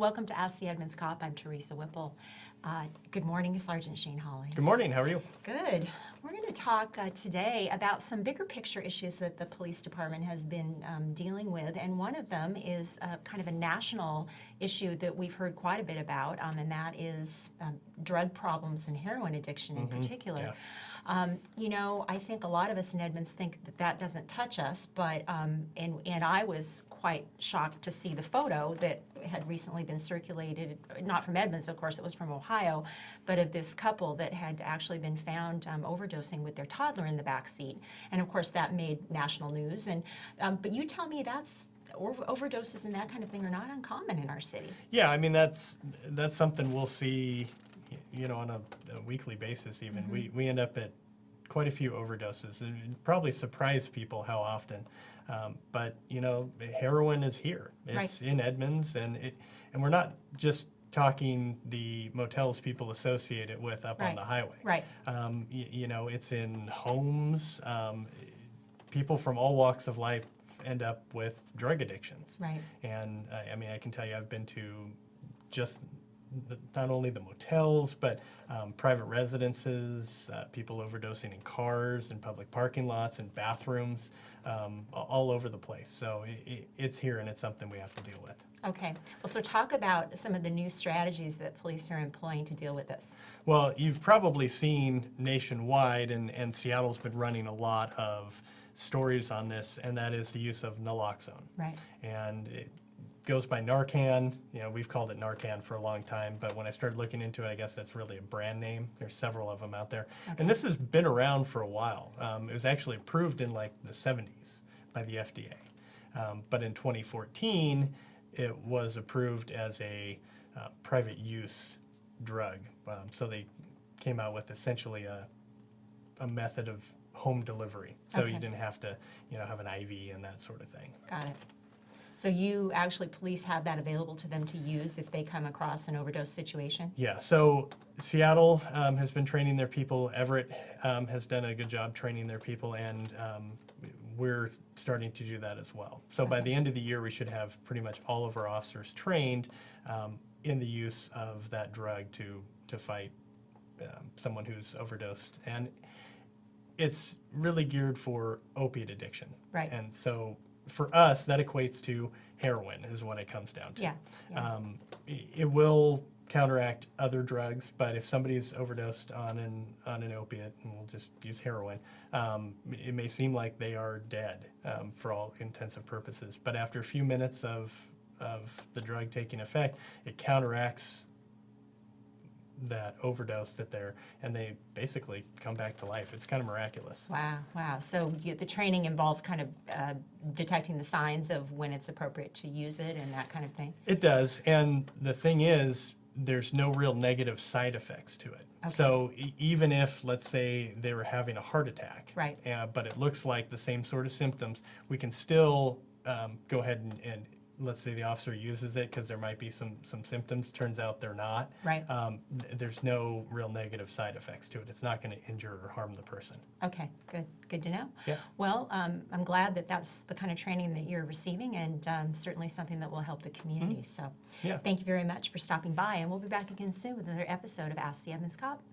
Welcome to Ask the Edmonds Cop. I'm Teresa Whipple. Good morning, Sergeant Shane Hawley. Good morning. How are you? Good. We're going to talk today about some bigger picture issues that the police department has been dealing with, and one of them is kind of a national issue that we've heard quite a bit about, and that is drug problems and heroin addiction in particular. Yeah. You know, I think a lot of us in Edmonds think that that doesn't touch us, but and I was quite shocked to see the photo that had recently been circulated, not from Edmonds, of course, it was from Ohio, but of this couple that had actually been found overdosing with their toddler in the back seat. And of course, that made national news. And but you tell me that's overdoses and that kind of thing are not uncommon in our city. Yeah, I mean that's something we'll see, you know, on a weekly basis. Even we end up at quite a few overdoses, and it probably surprise people how often. But you know, heroin is here. It's in Edmonds, and we're not just talking the motels people associate it with up on the highway. Right. You know, it's in homes. People from all walks of life end up with drug addictions. Right. And I mean, I can tell you, I've been to just not only the motels, but private residences, people overdosing in cars, in public parking lots, in bathrooms, all over the place. So it's here, and it's something we have to deal with. Okay. Well, so talk about some of the new strategies that police are employing to deal with this. Well, you've probably seen nationwide, and Seattle's been running a lot of stories on this, and that is the use of Naloxone. Right. And it goes by Narcan. You know, we've called it Narcan for a long time, but when I started looking into it, I guess that's really a brand name. There's several of them out there. Okay. And this has been around for a while. It was actually approved in like the 70s by the FDA. But in 2014, it was approved as a private use drug. So they came out with essentially a method of home delivery. So you didn't have to, you know, have an IV and that sort of thing. Got it. So you actually, police have that available to them to use if they come across an overdose situation? Yeah, so Seattle has been training their people. Everett has done a good job training their people, and we're starting to do that as well. So by the end of the year, we should have pretty much all of our officers trained in the use of that drug to fight someone who's overdosed. And it's really geared for opiate addiction. Right. And so for us, that equates to heroin is what it comes down to. Yeah. It will counteract other drugs, but if somebody's overdosed on an opiate, and we'll just use heroin, it may seem like they are dead for all intents and purposes. But after a few minutes of the drug taking effect, it counteracts that overdose and they basically come back to life. It's kind of miraculous. Wow, wow. So the training involves kind of detecting the signs of when it's appropriate to use it and that kind of thing? It does, and the thing is, there's no real negative side effects to it. Okay. So even if, let's say, they were having a heart attack, right, but it looks like the same sort of symptoms, we can still go ahead and let's say the officer uses it because there might be some symptoms. Turns out they're not. Right. There's no real negative side effects to it. It's not going to injure or harm the person. Okay, good to know. Yeah. Well, I'm glad that that's the kind of training that you're receiving, and certainly something that will help the community. So Yeah. thank you very much for stopping by, and we'll be back again soon with another episode of Ask the Edmonds Cop.